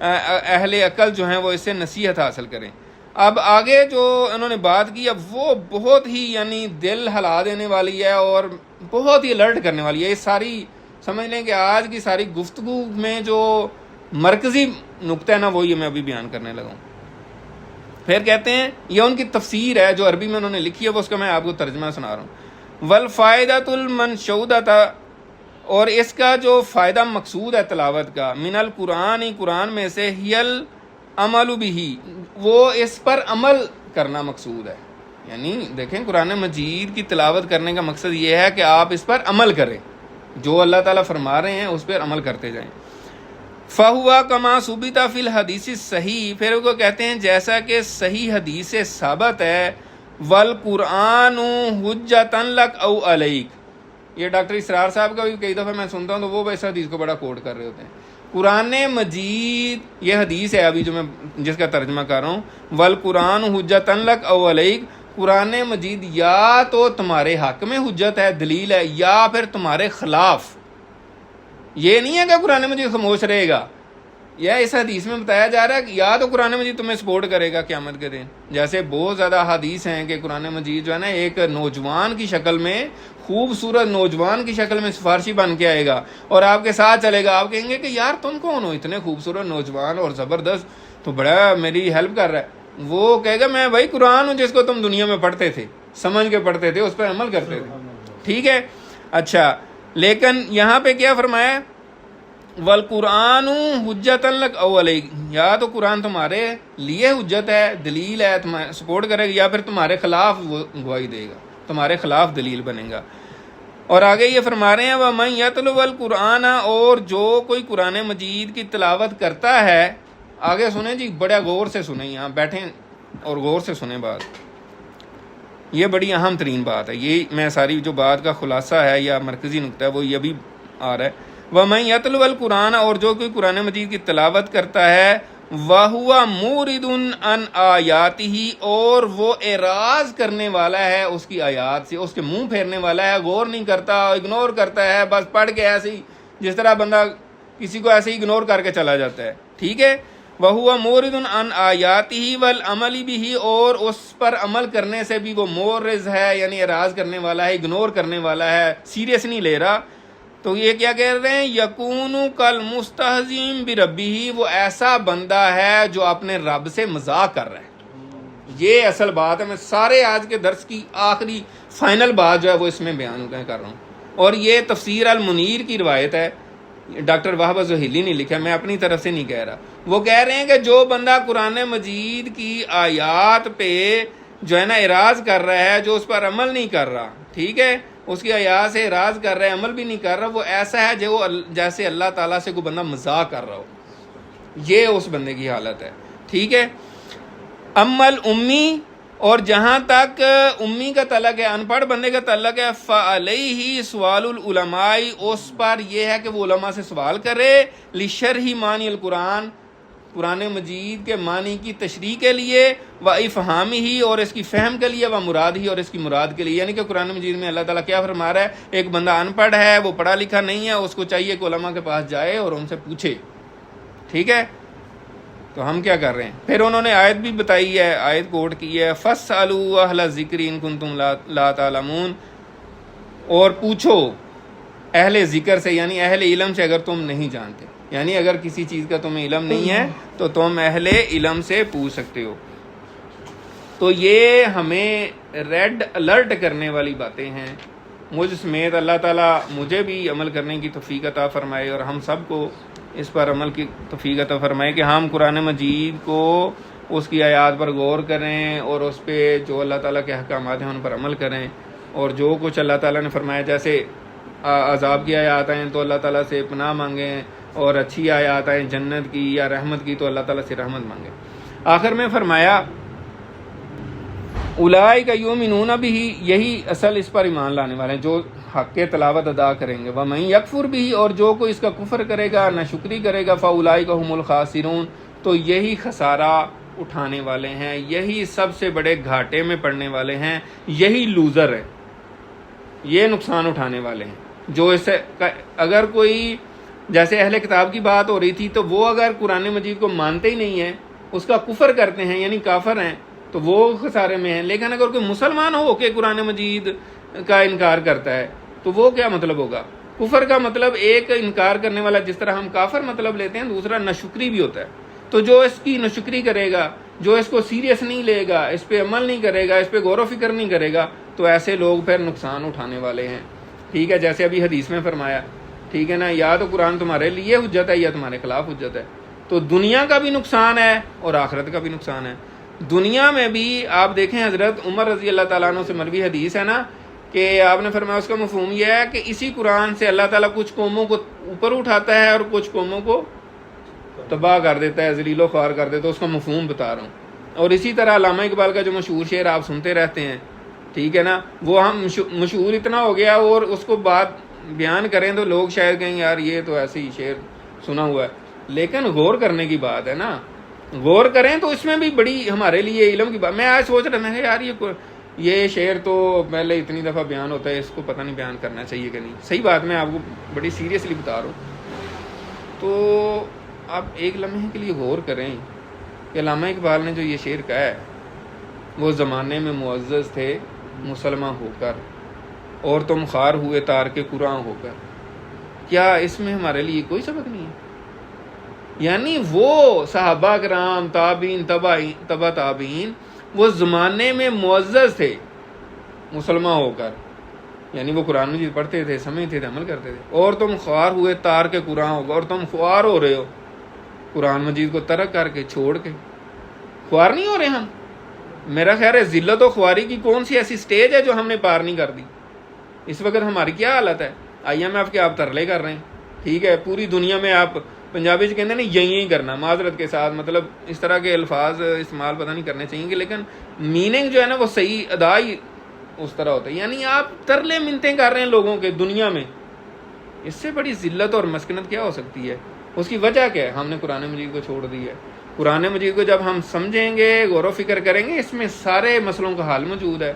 اہل عقل جو ہیں وہ اس سے نصیحت حاصل کریں. اب آگے جو انہوں نے بات کی اب وہ بہت ہی یعنی دل ہلا دینے والی ہے اور بہت ہی الرٹ کرنے والی ہے. یہ ساری سمجھ لیں کہ آج کی ساری گفتگو میں جو مرکزی نقطہ ہے نا، وہ یہ میں ابھی بیان کرنے لگا ہوں. پھر کہتے ہیں، یہ ان کی تفسیر ہے جو عربی میں انہوں نے لکھی ہے، وہ اس کا میں آپ کو ترجمہ سنا رہا ہوں. والفائدۃ المنشودۃ، اور اس کا جو فائدہ مقصود ہے تلاوت کا، من القرآن، قرآن میں سے، ہی العمل بہ، وہ اس پر عمل کرنا مقصود ہے. یعنی دیکھیں قرآن مجید کی تلاوت کرنے کا مقصد یہ ہے کہ آپ اس پر عمل کریں، جو اللہ تعالیٰ فرما رہے ہیں اس پر عمل کرتے جائیں. فہوا کما ثبت فی الحدیث صحیح، پھر وہ کہتے ہیں جیسا کہ صحیح حدیث سے ثابت ہے، والقرآن حجۃ لک او علیک. یہ ڈاکٹر اسرار صاحب کا بھی کئی دفعہ میں سنتا ہوں تو وہ اس حدیث کو بڑا کوٹ کر رہے ہوتے ہیں. قرآن مجید، یہ حدیث ہے ابھی جو میں جس کا ترجمہ کر رہا ہوں، والقرآن حجۃ لک او علیک، قرآن مجید یا تو تمہارے حق میں حجت ہے، دلیل ہے، یا پھر تمہارے خلاف. یہ نہیں ہے کہ قرآن مجید خاموش رہے گا. یہ اس حدیث میں بتایا جا رہا ہے کہ یا تو قرآن مجید تمہیں سپورٹ کرے گا قیامت کے دن. جیسے بہت زیادہ حدیث ہیں کہ قرآن مجید جو ہے نا ایک نوجوان کی شکل میں، خوبصورت نوجوان کی شکل میں سفارشی بن کے آئے گا اور آپ کے ساتھ چلے گا. آپ کہیں گے کہ یار تم کون ہو، اتنے خوبصورت نوجوان اور زبردست، تو بڑا میری ہیلپ کر رہا ہے. وہ کہے گا میں وہی قرآن ہوں جس کو تم دنیا میں پڑھتے تھے، سمجھ کے پڑھتے تھے، اس پہ عمل کرتے تھے. ٹھیک ہے، اچھا. لیکن یہاں پہ کیا فرمایا، والقرآن حجۃ لک او علیک، یا تو قرآن تمہارے لیے حجت ہے، دلیل ہے، تمہیں سپورٹ کرے گا، یا پھر تمہارے خلاف وہ گواہی دے گا، تمہارے خلاف دلیل بنے گا. اور آگے یہ فرما رہے ہیں وَمَن يَتْلُوَ الْقُرْآنَ، اور جو کوئی قرآن مجید کی تلاوت کرتا ہے. آگے سنیں جی، بڑا غور سے سنیں، یہاں بیٹھیں اور غور سے سنیں بات، یہ بڑی اہم ترین بات ہے. یہ میں ساری جو بات کا خلاصہ ہے یا مرکزی نقطہ ہے وہ یہ بھی آ رہا ہے. وَمَن يَتْلُوَ الْقُرْآنَ، اور جو کوئی قرآن مجید کی تلاوت کرتا ہے، وَهُوَ مُورِدٌ عَنْ آیَاتِهِ، اور وہ اعراض کرنے والا ہے اس کی آیات سے، اس کے منہ پھیرنے والا ہے، غور نہیں کرتا، اگنور کرتا ہے، بس پڑھ کے ایسے ہی جس طرح بندہ کسی کو ایسے ہی اگنور کر کے چلا جاتا ہے. ٹھیک ہے، وَهُوَ مُورِدٌ عَنْ آیَاتِهِ وَالْعَمَلِ بِهِ، اور اس پر عمل کرنے سے بھی وہ مورز ہے، یعنی اعراض کرنے والا ہے، اگنور کرنے والا ہے، سیریس نہیں لے رہا. تو یہ کیا کہہ رہے ہیں، یکون کالمستہزئ بربہ، وہ ایسا بندہ ہے جو اپنے رب سے مذاق کر رہا ہے. یہ اصل بات ہے. میں سارے آج کے درس کی آخری فائنل بات جو ہے وہ اس میں بیان کر رہا ہوں. اور یہ تفسیر المنیر کی روایت ہے، ڈاکٹر وہب الزہیلی نے لکھا، میں اپنی طرف سے نہیں کہہ رہا. وہ کہہ رہے ہیں کہ جو بندہ قرآن مجید کی آیات پہ جو ہے نا اعراض کر رہا ہے، جو اس پر عمل نہیں کر رہا، ٹھیک ہے، اس کی آیات سے اعراض کر رہا ہے، عمل بھی نہیں کر رہا، وہ ایسا ہے جو جیسے اللہ تعالیٰ سے کوئی بندہ مذاق کر رہا ہو، یہ اس بندے کی حالت ہے، ٹھیک ہے۔ امل امی، اور جہاں تک امی کا تعلق ہے، ان پڑھ بندے کا تعلق ہے، فعلیہ سوال العلماء، اس پر یہ ہے کہ وہ علماء سے سوال کرے، لشرح معنی القرآن، قرآن مجید کے معنی کی تشریح کے لیے، و افہامی ہی، اور اس کی فہم کے لیے، و مراد ہی، اور اس کی مراد کے لیے، یعنی کہ قرآن مجید میں اللہ تعالیٰ کیا فرما رہا ہے، ایک بندہ ان پڑھ ہے، وہ پڑھا لکھا نہیں ہے، اس کو چاہیے کہ علماء کے پاس جائے اور ان سے پوچھے، ٹھیک ہے۔ تو ہم کیا کر رہے ہیں؟ پھر انہوں نے آیت بھی بتائی ہے، آیت کوٹ کی ہے، فَاسْأَلُوا أَهْلَ الذِّكْرِ إِن كُنتُمْ لَا تَعْلَمُونَ، اور پوچھو اہل ذکر سے، یعنی اہل علم سے، اگر تم نہیں جانتے، یعنی اگر کسی چیز کا تمہیں علم نہیں ہے تو تم اہل علم سے پوچھ سکتے ہو۔ تو یہ ہمیں ریڈ الرٹ کرنے والی باتیں ہیں، مجھ سمیت اللہ تعالیٰ مجھے بھی عمل کرنے کی توفیق عطا فرمائے، اور ہم سب کو اس پر عمل کی توفیق عطا فرمائے کہ ہم قرآن مجید کو، اس کی آیات پر غور کریں، اور اس پہ جو اللہ تعالیٰ کے احکامات ہیں ان پر عمل کریں، اور جو کچھ اللہ تعالیٰ نے فرمایا، جیسے عذاب کی آیات ہیں تو اللہ تعالیٰ سے پناہ مانگیں، اور اچھی آیات ہیں جنت کی یا رحمت کی تو اللہ تعالیٰ سے رحمت مانگیں۔ آخر میں فرمایا اولئک یؤمنون بہ، یہی اصل اس پر ایمان لانے والے ہیں جو حق کے تلاوت ادا کریں گے، ومن یکفر بہ، اور جو کوئی اس کا کفر کرے گا، ناشکری کرے گا، فاولئک هم الخاسرون، تو یہی خسارہ اٹھانے والے ہیں، یہی سب سے بڑے گھاٹے میں پڑنے والے ہیں، یہی لوزر ہیں، یہ نقصان اٹھانے والے ہیں۔ جو اس سے اگر کوئی، جیسے اہل کتاب کی بات ہو رہی تھی، تو وہ اگر قرآن مجید کو مانتے ہی نہیں ہیں، اس کا کفر کرتے ہیں، یعنی کافر ہیں، تو وہ خسارے میں ہیں۔ لیکن اگر کوئی مسلمان ہو کے قرآن مجید کا انکار کرتا ہے تو وہ کیا مطلب ہوگا؟ کفر کا مطلب ایک انکار کرنے والا، جس طرح ہم کافر مطلب لیتے ہیں، دوسرا ناشکری بھی ہوتا ہے۔ تو جو اس کی ناشکری کرے گا، جو اس کو سیریس نہیں لے گا، اس پہ عمل نہیں کرے گا، اس پہ غور و فکر نہیں کرے گا، تو ایسے لوگ پھر نقصان اٹھانے والے ہیں، ٹھیک ہے۔ جیسے ابھی حدیث میں فرمایا، ٹھیک ہے نا، یا تو قرآن تمہارے لیے حجت ہے یا تمہارے خلاف حجت ہے۔ تو دنیا کا بھی نقصان ہے اور آخرت کا بھی نقصان ہے۔ دنیا میں بھی آپ دیکھیں، حضرت عمر رضی اللہ تعالیٰ عنہ سے مروی حدیث ہے نا، کہ آپ نے فرمایا، اس کا مفہوم یہ ہے کہ اسی قرآن سے اللہ تعالیٰ کچھ قوموں کو اوپر اٹھاتا ہے اور کچھ قوموں کو تباہ کر دیتا ہے، ذلیل و خوار کر دیتا ہے۔ اس کا مفہوم بتا رہا ہوں۔ اور اسی طرح علامہ اقبال کا جو مشہور شعر آپ سنتے رہتے ہیں، ٹھیک ہے نا، وہ ہم مشہور اتنا ہو گیا، اور اس کو بات بیان کریں تو لوگ شاید کہیں یار یہ تو ایسے ہی شعر سنا ہوا ہے، لیکن غور کرنے کی بات ہے نا، غور کریں تو اس میں بھی بڑی ہمارے لیے علم کی بات۔ میں آج سوچ رہا تھا یار یہ شعر تو پہلے اتنی دفعہ بیان ہوتا ہے، اس کو پتہ نہیں بیان کرنا چاہیے کہ نہیں۔ صحیح بات، میں آپ کو بڑی سیریسلی بتا رہا ہوں۔ تو آپ ایک لمحے کے لیے غور کریں کہ علامہ اقبال نے جو یہ شعر کہا ہے، وہ زمانے میں معزز تھے مسلمان ہو کر، اور تم خوار ہوئے تار کے قرآن ہو کر۔ کیا اس میں ہمارے لیے کوئی سبق نہیں ہے؟ یعنی وہ صحابہ کرام، تابعین، تبع تابعین، وہ زمانے میں معزز تھے مسلمان ہو کر، یعنی وہ قرآن مجید پڑھتے تھے، سمجھتے تھے، عمل کرتے تھے، اور تم خوار ہوئے تار کے قرآن ہوگا، اور تم خوار ہو رہے ہو قرآن مجید کو ترک کر کے، چھوڑ کے۔ خوار نہیں ہو رہے ہم؟ میرا خیال ہے ذلت و خواری کی کون سی ایسی سٹیج ہے جو ہم نے پار نہیں کر دی؟ اس وقت ہماری کیا حالت ہے؟ IMF کے آپ ترلے کر رہے ہیں، ٹھیک ہے، پوری دنیا میں آپ پنجابی سے کہتے ہیں نا یہی کرنا، معذرت کے ساتھ، مطلب اس طرح کے الفاظ استعمال پتہ نہیں کرنے چاہیے، لیکن میننگ جو ہے نا وہ صحیح ادا ہی اس طرح ہوتا ہے۔ یعنی آپ ترلے منتیں کر رہے ہیں لوگوں کے دنیا میں، اس سے بڑی ذلت اور مسکنت کیا ہو سکتی ہے؟ اس کی وجہ کیا ہے؟ ہم نے قرآن مجید کو چھوڑ دی ہے۔ قرآن مجید کو جب ہم سمجھیں گے، غور و فکر کریں گے، اس میں سارے مسئلوں کا حل موجود ہے،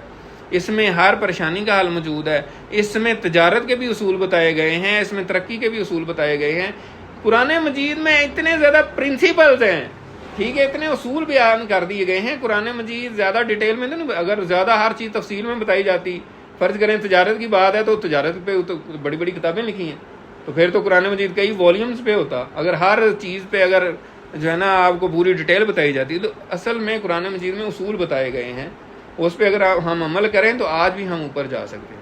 اس میں ہر پریشانی کا حل موجود ہے، اس میں تجارت کے بھی اصول بتائے گئے ہیں، اس میں ترقی کے بھی اصول بتائے گئے ہیں۔ قرآن مجید میں اتنے زیادہ پرنسپلز ہیں، ٹھیک ہے، اتنے اصول بیان کر دیے گئے ہیں۔ قرآن مجید زیادہ ڈیٹیل میں نہیں، اگر زیادہ ہر چیز تفصیل میں بتائی جاتی، فرض کریں تجارت کی بات ہے تو تجارت پہ تو بڑی بڑی کتابیں لکھی ہیں، تو پھر تو قرآن مجید کئی والیومز پہ ہوتا۔ اگر ہر چیز پہ اگر جو ہے نا آپ کو پوری ڈیٹیل بتائی جاتی، تو اصل میں قرآن مجید میں اصول بتائے گئے ہیں، اس پہ اگر ہم عمل کریں تو آج بھی ہم اوپر جا سکتے ہیں،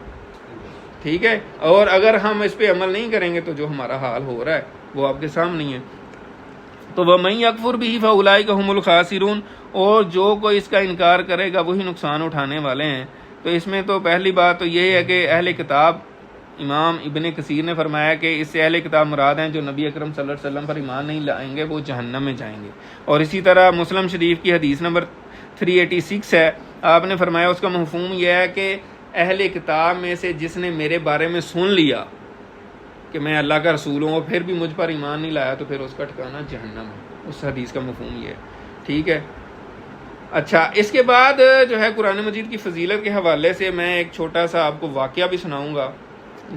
ٹھیک ہے۔ اور اگر ہم اس پہ عمل نہیں کریں گے تو جو ہمارا حال ہو رہا ہے وہ آپ کے سامنے ہے۔ تو وَمَن يَكْفُرْ بِهِ فَأُولَٰئِكَ هُمُ الْخَاسِرُونَ، اور جو کوئی اس کا انکار کرے گا وہی نقصان اٹھانے والے ہیں۔ تو اس میں تو پہلی بات تو یہی ہے کہ اہل کتاب، امام ابن کثیر نے فرمایا کہ اس سے اہل کتاب مراد ہیں جو نبی اکرم صلی اللہ علیہ وسلم پر ایمان نہیں لائیں گے، وہ جہنم میں جائیں گے۔ اور اسی طرح مسلم شریف کی حدیث نمبر 386 ہے، آپ نے فرمایا اس کا مفہوم یہ ہے کہ اہل کتاب میں سے جس نے میرے بارے میں سن لیا کہ میں اللہ کا رسول ہوں اور پھر بھی مجھ پر ایمان نہیں لایا تو پھر اس کا ٹھکانہ جہنم ہے۔ اس حدیث کا مفہوم یہ ہے، ٹھیک ہے۔ اچھا، اس کے بعد جو ہے قرآن مجید کی فضیلت کے حوالے سے میں ایک چھوٹا سا آپ کو واقعہ بھی سناؤں گا،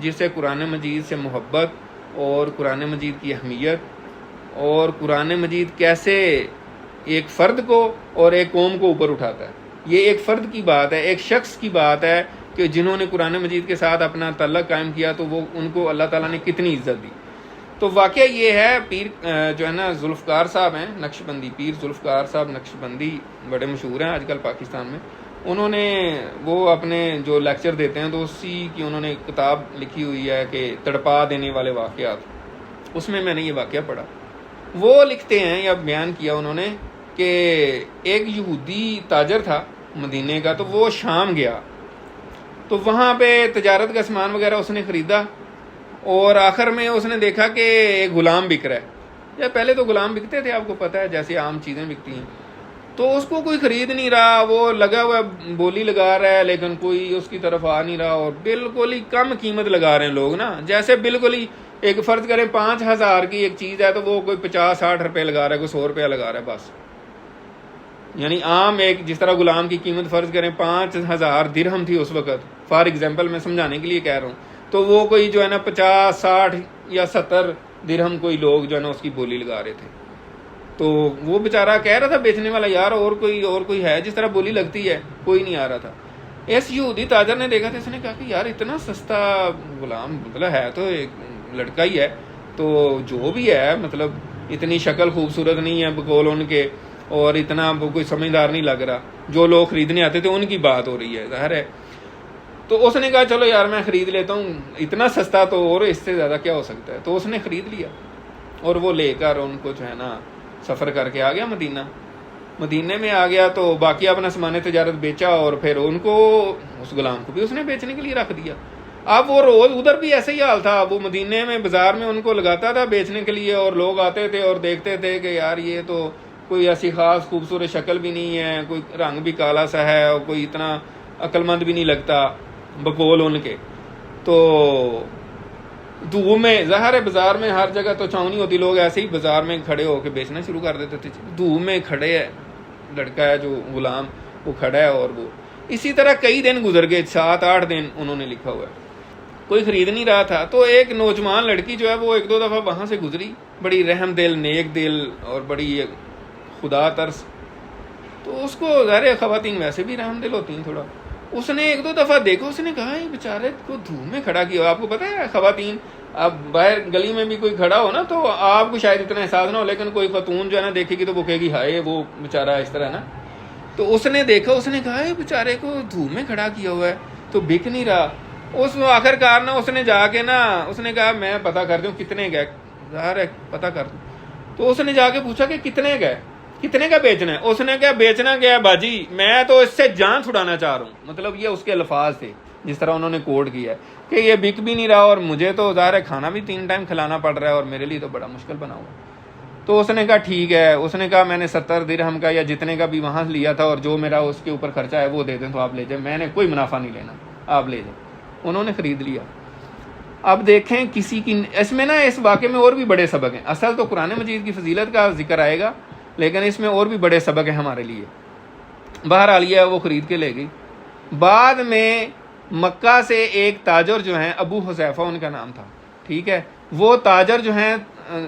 جس سے قرآن مجید سے محبت اور قرآن مجید کی اہمیت اور قرآن مجید کیسے ایک فرد کو اور ایک قوم کو اوپر اٹھاتا ہے۔ یہ ایک فرد کی بات ہے، ایک شخص کی بات ہے کہ جنہوں نے قرآن مجید کے ساتھ اپنا تعلق قائم کیا تو وہ ان کو اللہ تعالیٰ نے کتنی عزت دی۔ تو واقعہ یہ ہے، پیر جو ہے نا ذوالفقار صاحب ہیں نقشبندی، پیر ذوالفقار صاحب نقشبندی بڑے مشہور ہیں آج کل پاکستان میں۔ انہوں نے وہ اپنے جو لیکچر دیتے ہیں تو اسی کی انہوں نے کتاب لکھی ہوئی ہے کہ تڑپا دینے والے واقعات، اس میں نے یہ واقعہ پڑھا۔ وہ لکھتے ہیں یا بیان کیا انہوں نے کہ ایک یہودی تاجر تھا مدینے کا، تو وہ شام گیا تو وہاں پہ تجارت کا سامان وغیرہ اس نے خریدا، اور آخر میں اس نے دیکھا کہ ایک غلام بک رہا ہے۔ یا پہلے تو غلام بکتے تھے، آپ کو پتہ ہے جیسے عام چیزیں بکتی ہیں، تو اس کو کوئی خرید نہیں رہا، وہ لگا ہوا بولی لگا رہا ہے لیکن کوئی اس کی طرف آ نہیں رہا، اور بالکل ہی کم قیمت لگا رہے ہیں لوگ نا، جیسے بالکل ہی ایک فرض کریں 5,000 کی ایک چیز ہے تو وہ کوئی 50-60 روپے لگا رہا ہے، کوئی 100 روپیہ لگا رہا ہے بس۔ یعنی عام ایک جس طرح غلام کی قیمت فرض کریں 5,000 درہم تھی اس وقت، فار ایگزامپل میں سمجھانے کے لیے کہہ رہا ہوں، تو وہ کوئی جو ہے نا 50-60 یا 70 درہم کوئی لوگ جو ہے نا اس کی بولی لگا رہے تھے۔ تو وہ بیچارہ کہہ رہا تھا بیچنے والا، یار اور کوئی ہے جس طرح بولی لگتی ہے، کوئی نہیں آ رہا تھا۔ اس یہودی تاجر نے دیکھا تھا، اس نے کہا کہ یار اتنا سستا غلام، مطلب ہے تو ایک لڑکا ہی ہے، تو جو بھی ہے مطلب اتنی شکل خوبصورت نہیں ہے بقول ان کے، اور اتنا کوئی سمجھدار نہیں لگ رہا، جو لوگ خریدنے آتے تھے ان کی بات ہو رہی ہے ظاہر ہے۔ تو اس نے کہا چلو یار میں خرید لیتا ہوں، اتنا سستا تو اور اس سے زیادہ کیا ہو سکتا ہے۔ تو اس نے خرید لیا اور وہ لے کر ان کو جو ہے نا سفر کر کے آ گیا مدینے میں آ گیا، تو باقی اپنا سامان تجارت بیچا، اور پھر ان کو اس غلام کو بھی اس نے بیچنے کے لیے رکھ دیا۔ اب وہ روز ادھر بھی ایسے ہی حال تھا، وہ مدینے میں بازار میں ان کو لگاتا تھا بیچنے کے لیے، اور لوگ آتے تھے اور دیکھتے تھے کہ یار یہ تو کوئی ایسی خاص خوبصورت شکل بھی نہیں ہے، کوئی رنگ بھی کالا سا ہے، اور کوئی اتنا عقل مند بھی نہیں لگتا بقول ان کے۔ تو دھوپ میں ظاہر ہے بازار میں ہر جگہ تو چھاؤنی ہوتی، لوگ ایسے ہی بازار میں کھڑے ہو کے بیچنا شروع کر دیتے تھے، دھوپ میں کھڑے ہے لڑکا ہے جو غلام، وہ کھڑا ہے، اور وہ اسی طرح کئی دن گزر گئے، 7-8 دن انہوں نے لکھا ہوا ہے، کوئی خرید نہیں رہا تھا۔ تو ایک نوجوان لڑکی جو ہے وہ 1-2 دفعہ وہاں سے گزری، بڑی رحم دل، نیک دل اور بڑی خدا ترس، تو اس کو ظاہر خواتین ویسے بھی رحم دل ہوتی ہیں تھوڑا، اس نے 1-2 دفعہ دیکھا، اس نے کہا یہ بیچارے کو دھوپ میں کھڑا کیا۔ آپ کو پتہ ہے خواتین، اب باہر گلی میں بھی کوئی کھڑا ہو نا تو آپ کو شاید اتنا احساس نہ ہو، لیکن کوئی خاتون جو ہے نا دیکھے گی تو وہ کہے گی ہائے وہ بیچارہ اس طرح نا۔ تو اس نے دیکھا، اس نے کہا یہ بیچارے کو دھوپ میں کھڑا کیا ہوا ہے تو بک نہیں رہا۔ اس آخر کار نا اس نے جا کے نا اس نے کہا میں پتہ کر دوں کتنے گئے، ظاہر ہے پتہ کر دوں۔ تو اس نے جا کے پوچھا کہ کتنے گئے، کتنے کا بیچنا ہے؟ اس نے کہا بیچنا کیا ہے باجی، میں تو اس سے جان چھڑانا چاہ رہا ہوں۔ مطلب یہ اس کے الفاظ تھے جس طرح انہوں نے کوڈ کیا ہے کہ یہ بک بھی نہیں رہا، اور مجھے تو ظاہر ہے کھانا بھی 3 ٹائم کھلانا پڑ رہا ہے، اور میرے لیے تو بڑا مشکل بنا ہوا۔ تو اس نے کہا ٹھیک ہے، اس نے کہا میں نے 70 درہم کا یا جتنے کا بھی وہاں لیا تھا، اور جو میرا اس کے اوپر خرچہ ہے وہ دے دیں تو آپ لے جائیں، میں نے کوئی منافع نہیں لینا، آپ لے جائیں۔ انہوں نے خرید لیا۔ اب دیکھیں کسی کی اس میں نا اس واقعے میں اور بھی بڑے سبق ہیں، اصل تو قرآن مجید کی فضیلت کا ذکر آئے گا، لیکن اس میں اور بھی بڑے سبق ہیں ہمارے لیے۔ بہرحال یہ وہ خرید کے لے گئی۔ بعد میں مکہ سے ایک تاجر جو ہیں، ابو حذیفہ ان کا نام تھا، ٹھیک ہے، وہ تاجر جو ہیں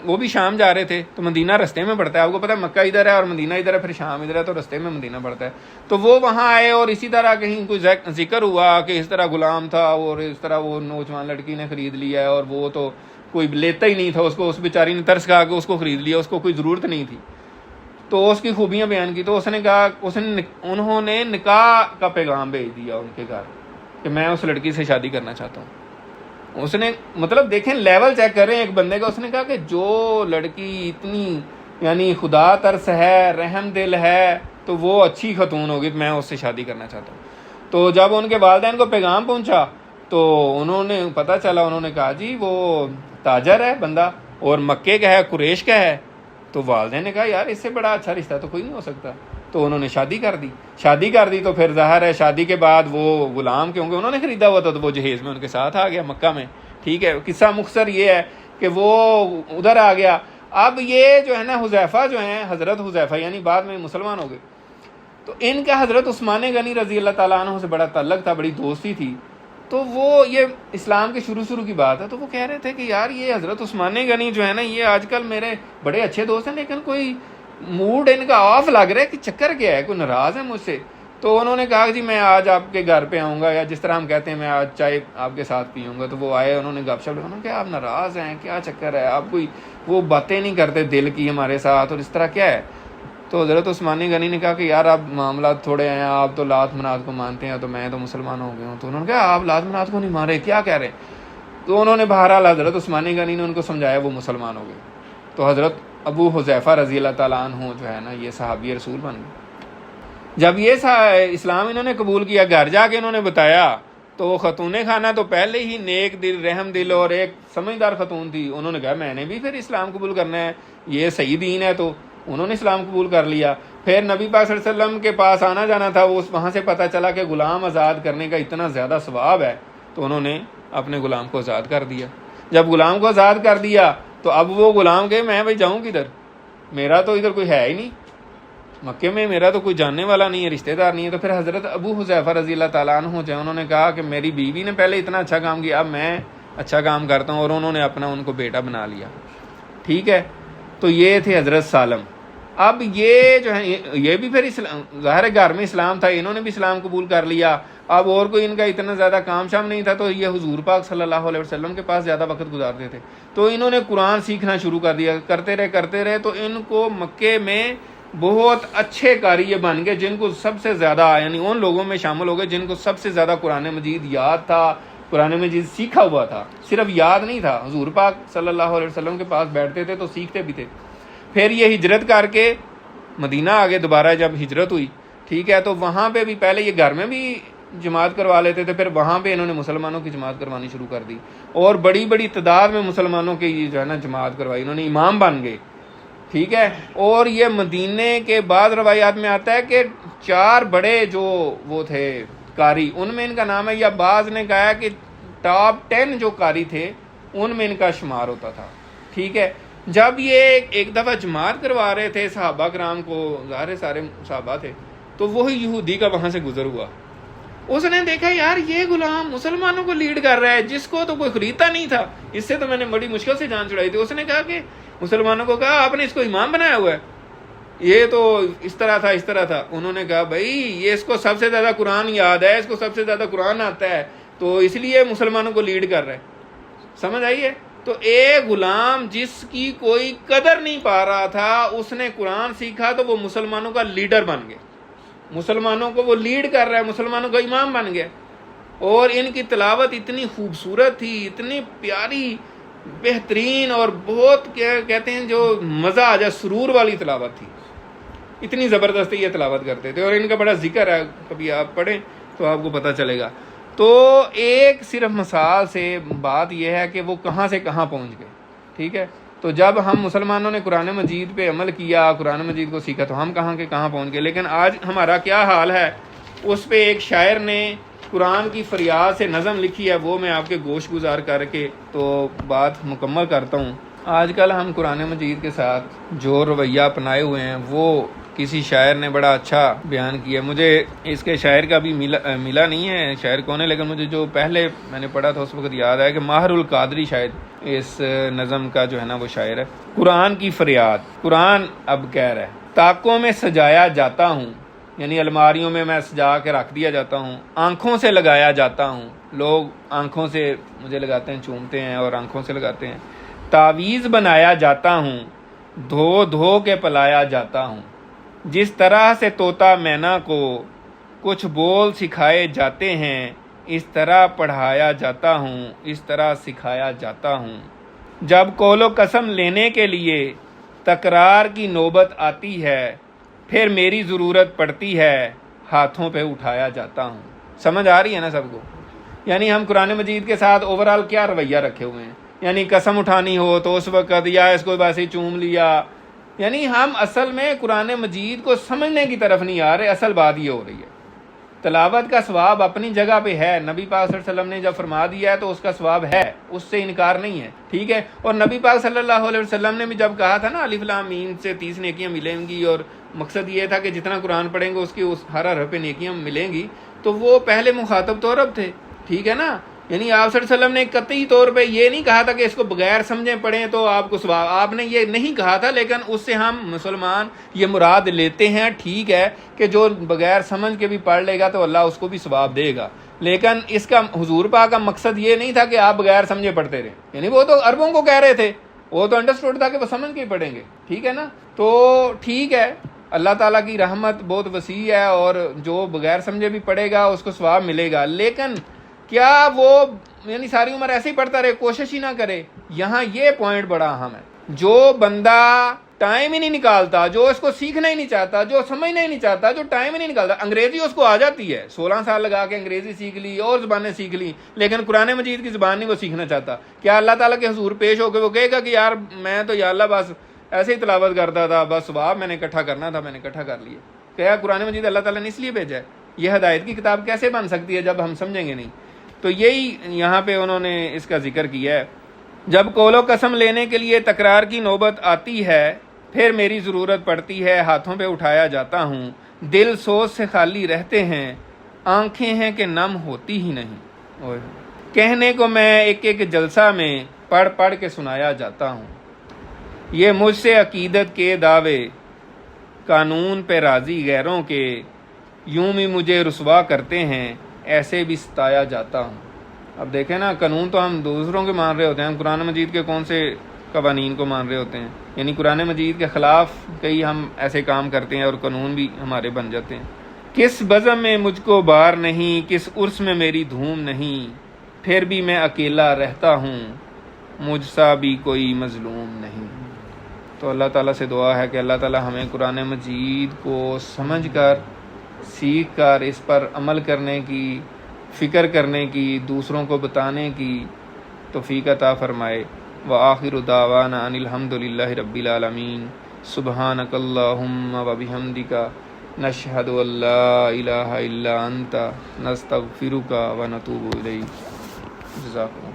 وہ بھی شام جا رہے تھے، تو مدینہ رستے میں پڑتا ہے، آپ کو پتہ ہے مکہ ادھر ہے اور مدینہ ادھر ہے، پھر شام ادھر ہے، تو رستے میں مدینہ پڑتا ہے۔ تو وہ وہاں آئے اور اسی طرح کہیں کوئی ذکر ہوا کہ اس طرح غلام تھا اور اس طرح وہ نوجوان لڑکی نے خرید لیا ہے، اور وہ تو کوئی لیتا ہی نہیں تھا اس کو، اس بیچاری نے ترس کھا کے اس کو خرید لیا، اس کو کوئی ضرورت نہیں تھی، تو اس کی خوبیاں بیان کی۔ تو اس نے کہا انہوں نے نکاح کا پیغام بھیج دیا ان کے گھر کہ میں اس لڑکی سے شادی کرنا چاہتا ہوں۔ اس نے مطلب دیکھیں لیول چیک کر رہے ہیں ایک بندے کا، اس نے کہا کہ جو لڑکی اتنی یعنی خدا ترس ہے، رحم دل ہے، تو تو وہ اچھی خاتون ہوگی، میں اس سے شادی کرنا چاہتا ہوں۔ تو جب ان کے والدین کو پیغام پہنچا تو انہوں نے پتہ چلا، انہوں نے کہا جی وہ تاجر ہے بندہ اور مکے کا ہے، قریش کا ہے۔ تو والدین نے کہا یار اس سے بڑا اچھا رشتہ تو کوئی نہیں ہو سکتا۔ تو انہوں نے شادی کر دی تو پھر ظاہر ہے شادی کے بعد وہ غلام کیونکہ انہوں نے خریدا ہوا تھا تو وہ جہیز میں ان کے ساتھ آ گیا مکہ میں، ٹھیک ہے۔ قصہ مختصر یہ ہے کہ وہ ادھر آ گیا۔ اب یہ جو ہے نا حذیفہ جو ہیں، حضرت حذیفہ یعنی بعد میں مسلمان ہو گئے، تو ان کا حضرت عثمان غنی رضی اللہ تعالیٰ عنہ سے بڑا تعلق تھا، بڑی دوستی تھی۔ تو وہ یہ اسلام کے شروع کی بات ہے، تو وہ کہہ رہے تھے کہ یار یہ حضرت عثمان غنی جو ہے نا یہ آج کل میرے بڑے اچھے دوست ہیں، لیکن کوئی موڈ ان کا آف لگ رہا ہے کہ چکر کیا ہے، کوئی ناراض ہے مجھ سے۔ تو انہوں نے کہا جی میں آج آپ کے گھر پہ آؤں گا، یا جس طرح ہم کہتے ہیں میں آج چائے آپ کے ساتھ پیوں گا۔ تو وہ آئے، انہوں نے گپ شپ، انہوں نے کہا آپ ناراض ہیں، کیا چکر ہے، آپ کوئی وہ باتیں نہیں کرتے دل کی ہمارے ساتھ، اور اس طرح کیا ہے؟ تو حضرت عثمان غنی نے کہا کہ یار آپ معاملات تھوڑے ہیں، آپ تو لات منات کو مانتے ہیں، تو میں تو مسلمان ہو گیا ہوں۔ تو انہوں نے کہا آپ لات منات کو نہیں مان رہے، کیا کہہ رہے ہیں؟ تو انہوں نے بہرحال حضرت عثمان غنی نے ان کو سمجھایا، وہ مسلمان ہو گئے۔ تو حضرت ابو حذیفہ رضی اللہ تعالیٰ عنہ جو ہے نا یہ صحابی رسول بن گئے۔ جب یہ اسلام انہوں نے قبول کیا، گھر جا کے انہوں نے بتایا، تو وہ خاتون خانہ تو پہلے ہی نیک دل، رحم دل اور ایک سمجھدار خاتون تھی۔ انہوں نے کہا میں نے بھی پھر اسلام قبول کرنا ہے، یہ صحیح دین ہے۔ تو انہوں نے اسلام قبول کر لیا۔ پھر نبی پاک صلی اللہ علیہ وسلم کے پاس آنا جانا تھا، وہاں سے پتہ چلا کہ غلام آزاد کرنے کا اتنا زیادہ ثواب ہے، تو انہوں نے اپنے غلام کو آزاد کر دیا۔ جب غلام کو آزاد کر دیا تو اب وہ غلام کہ میں بھائی جاؤں کدھر، میرا تو ادھر کوئی ہے ہی نہیں، مکے میں میرا تو کوئی جاننے والا نہیں ہے، رشتہ دار نہیں ہے۔ تو پھر حضرت ابو حذیفہ رضی اللہ تعالیٰ عنہ جو انہوں نے کہا کہ میری بیوی نے پہلے اتنا اچھا کام کیا، اب میں اچھا کام کرتا ہوں، اور انہوں نے اپنا ان کو بیٹا بنا لیا، ٹھیک ہے۔ تو یہ تھے حضرت سالم۔ اب یہ جو ہے یہ بھی پھر ظاہر گھر میں اسلام تھا، انہوں نے بھی اسلام قبول کر لیا۔ اب اور کوئی ان کا اتنا زیادہ کام شام نہیں تھا، تو یہ حضور پاک صلی اللہ علیہ وسلم کے پاس زیادہ وقت گزارتے تھے۔ تو انہوں نے قرآن سیکھنا شروع کر دیا، کرتے رہے تو ان کو مکے میں بہت اچھے قاری یہ بن گئے، جن کو سب سے زیادہ یعنی ان لوگوں میں شامل ہو گئے جن کو سب سے زیادہ قرآن مجید یاد تھا، قرآن مجید سیکھا ہوا تھا، صرف یاد نہیں تھا۔ حضور پاک صلی اللہ علیہ وسلم کے پاس بیٹھتے تھے تو سیکھتے بھی تھے۔ پھر یہ ہجرت کر کے مدینہ آگے دوبارہ جب ہجرت ہوئی، ٹھیک ہے، تو وہاں پہ بھی پہلے یہ گھر میں بھی جماعت کروا لیتے تھے، پھر وہاں پہ انہوں نے مسلمانوں کی جماعت کروانی شروع کر دی، اور بڑی بڑی تعداد میں مسلمانوں کی جو ہے نا جماعت کروائی، انہوں نے امام بن گئے، ٹھیک ہے۔ اور یہ مدینے کے بعد روایات میں آتا ہے کہ 4 بڑے جو وہ تھے قاری، ان میں ان کا نام ہے، یا بعض نے کہا ہے کہ ٹاپ 10 جو قاری تھے ان میں ان کا شمار ہوتا تھا، ٹھیک ہے۔ جب یہ ایک دفعہ جماعت کروا رہے تھے صحابہ کرام کو، ظاہر سارے صحابہ تھے، تو وہی یہودی کا وہاں سے گزر ہوا، اس نے دیکھا یار یہ غلام مسلمانوں کو لیڈ کر رہا ہے، جس کو تو کوئی خریدتا نہیں تھا، اس سے تو میں نے بڑی مشکل سے جان چھڑائی تھی۔ اس نے کہا کہ مسلمانوں کو کہا آپ نے اس کو امام بنایا ہوا ہے، یہ تو اس طرح تھا اس طرح تھا۔ انہوں نے کہا بھائی یہ اس کو سب سے زیادہ قرآن یاد ہے، اس کو سب سے زیادہ قرآن آتا ہے، تو اس لیے مسلمانوں کو لیڈ کر رہا ہے، سمجھ آئیے۔ تو ایک غلام جس کی کوئی قدر نہیں پا رہا تھا، اس نے قرآن سیکھا تو وہ مسلمانوں کا لیڈر بن گیا، مسلمانوں کو وہ لیڈ کر رہا ہے، مسلمانوں کا امام بن گیا۔ اور ان کی تلاوت اتنی خوبصورت تھی، اتنی پیاری، بہترین، اور بہت کیا کہتے ہیں جو مزہ آ جائے سرور والی تلاوت تھی، اتنی زبردست یہ تلاوت کرتے تھے۔ اور ان کا بڑا ذکر ہے، کبھی آپ پڑھیں تو آپ کو پتہ چلے گا۔ تو ایک صرف مثال سے بات یہ ہے کہ وہ کہاں سے کہاں پہنچ گئے، ٹھیک ہے۔ تو جب ہم مسلمانوں نے قرآن مجید پہ عمل کیا، قرآن مجید کو سیکھا، تو ہم کہاں کے کہاں پہنچ گئے۔ لیکن آج ہمارا کیا حال ہے، اس پہ ایک شاعر نے قرآن کی فریاد سے نظم لکھی ہے، وہ میں آپ کے گوش گزار کر کے تو بات مکمل کرتا ہوں۔ آج کل ہم قرآن مجید کے ساتھ جو رویہ اپنائے ہوئے ہیں، وہ کسی شاعر نے بڑا اچھا بیان کیا، مجھے اس کے شاعر کا بھی ملا نہیں ہے شاعر کون ہے، لیکن مجھے جو پہلے میں نے پڑھا تھا اس وقت یاد آیا کہ ماہر القادری شاید اس نظم کا جو ہے نا وہ شاعر ہے۔ قرآن کی فریاد، قرآن اب کہہ رہا ہے، طاقوں میں سجایا جاتا ہوں، یعنی الماریوں میں سجا کے رکھ دیا جاتا ہوں، آنکھوں سے لگایا جاتا ہوں، لوگ آنکھوں سے مجھے لگاتے ہیں، چومتے ہیں اور آنکھوں سے لگاتے ہیں، تعویذ بنایا جاتا ہوں، دھو دھو کے پلایا جاتا ہوں، جس طرح سے طوطا مینا کو کچھ بول سکھائے جاتے ہیں، اس طرح پڑھایا جاتا ہوں، اس طرح سکھایا جاتا ہوں۔ جب قول و قسم لینے کے لیے تکرار کی نوبت آتی ہے، پھر میری ضرورت پڑتی ہے ہاتھوں پہ اٹھایا جاتا ہوں. سمجھ آ رہی ہے نا سب کو؟ یعنی ہم قرآن مجید کے ساتھ اوورال کیا رویہ رکھے ہوئے ہیں؟ یعنی قسم اٹھانی ہو تو اس وقت یا اس کو ویسے ہی چوم لیا. یعنی ہم اصل میں قرآن مجید کو سمجھنے کی طرف نہیں آ رہے. اصل بات یہ ہو رہی ہے تلاوت کا ثواب اپنی جگہ پہ ہے. نبی پاک صلی اللہ علیہ وسلم نے جب فرما دیا ہے تو اس کا ثواب ہے, اس سے انکار نہیں ہے. ٹھیک ہے. اور نبی پاک صلی اللہ علیہ وسلم نے بھی جب کہا تھا نا الف لام میم سے 30 نیکیاں ملیں گی, اور مقصد یہ تھا کہ جتنا قرآن پڑھیں گے اس کی اس ہر حرف پہ نیکیاں ملیں گی, تو وہ پہلے مخاطب تو عرب تھے. ٹھیک ہے نا. یعنی آپ صلی اللہ علیہ وسلم نے قطعی طور پہ یہ نہیں کہا تھا کہ اس کو بغیر سمجھے پڑھیں تو آپ کو ثواب, آپ نے یہ نہیں کہا تھا, لیکن اس سے ہم مسلمان یہ مراد لیتے ہیں. ٹھیک ہے کہ جو بغیر سمجھ کے بھی پڑھ لے گا تو اللہ اس کو بھی ثواب دے گا, لیکن اس کا حضور پاک کا مقصد یہ نہیں تھا کہ آپ بغیر سمجھے پڑھتے رہیں. یعنی وہ تو عربوں کو کہہ رہے تھے, وہ تو انڈرسٹوڈ تھا کہ وہ سمجھ کے ہی پڑھیں گے. ٹھیک ہے نا. تو ٹھیک ہے, اللہ تعالیٰ کی رحمت بہت وسیع ہے, اور جو بغیر سمجھے بھی پڑھے گا اس کو ثواب ملے گا. لیکن کیا وہ یعنی ساری عمر ایسے ہی پڑھتا رہے, کوشش ہی نہ کرے؟ یہاں یہ پوائنٹ بڑا اہم ہے. جو بندہ ٹائم ہی نہیں نکالتا, جو اس کو سیکھنا ہی نہیں چاہتا, جو سمجھنا ہی نہیں چاہتا, جو ٹائم ہی نہیں نکالتا. انگریزی اس کو آ جاتی ہے, 16 سال لگا کے انگریزی سیکھ لی اور زبانیں سیکھ لی, لیکن قرآن مجید کی زبان نہیں وہ سیکھنا چاہتا. کیا اللہ تعالیٰ کے حضور پیش ہو کے وہ کہے گا کہ یار میں تو یا اللہ بس ایسے ہی تلاوت کرتا تھا, بس ثواب میں نے اکٹھا کرنا تھا, میں نے اکٹھا کر لیے؟ کیا قرآن مجید اللہ تعالیٰ نے اس لیے بھیجا ہے؟ یہ ہدایت کی کتاب کیسے بن سکتی ہے جب ہم سمجھیں گے نہیں؟ تو یہی یہاں پہ انہوں نے اس کا ذکر کیا ہے. جب قول و قسم لینے کے لیے تکرار کی نوبت آتی ہے, پھر میری ضرورت پڑتی ہے ہاتھوں پہ اٹھایا جاتا ہوں. دل سوچ سے خالی رہتے ہیں, آنکھیں ہیں کہ نم ہوتی ہی نہیں. کہنے کو میں ایک ایک جلسہ میں پڑھ پڑھ کے سنایا جاتا ہوں. یہ مجھ سے عقیدت کے دعوے قانون پہ راضی غیروں کے, یوں بھی مجھے رسوا کرتے ہیں, ایسے بھی ستایا جاتا ہوں. اب دیکھیں نا, قانون تو ہم دوسروں کے مان رہے ہوتے ہیں, ہم قرآن مجید کے کون سے قوانین کو مان رہے ہوتے ہیں؟ یعنی قرآن مجید کے خلاف کئی ہم ایسے کام کرتے ہیں اور قانون بھی ہمارے بن جاتے ہیں. کس بزم میں مجھ کو بار نہیں, کس عرس میں میری دھوم نہیں, پھر بھی میں اکیلا رہتا ہوں, مجھ سا بھی کوئی مظلوم نہیں. تو اللہ تعالیٰ سے دعا ہے کہ اللہ تعالیٰ ہمیں قرآن مجید کو سمجھ کر, سیکھ کر, اس پر عمل کرنے کی, فکر کرنے کی, دوسروں کو بتانے کی توفیق عطا فرمائے. وآخر دعوانا ان الحمد للہ رب العالمین. سبحانک اللہم وبحمدک, نشہد ان لا الہ الا انت, نستغفرک ونتوب الیک. جزاک اللہ.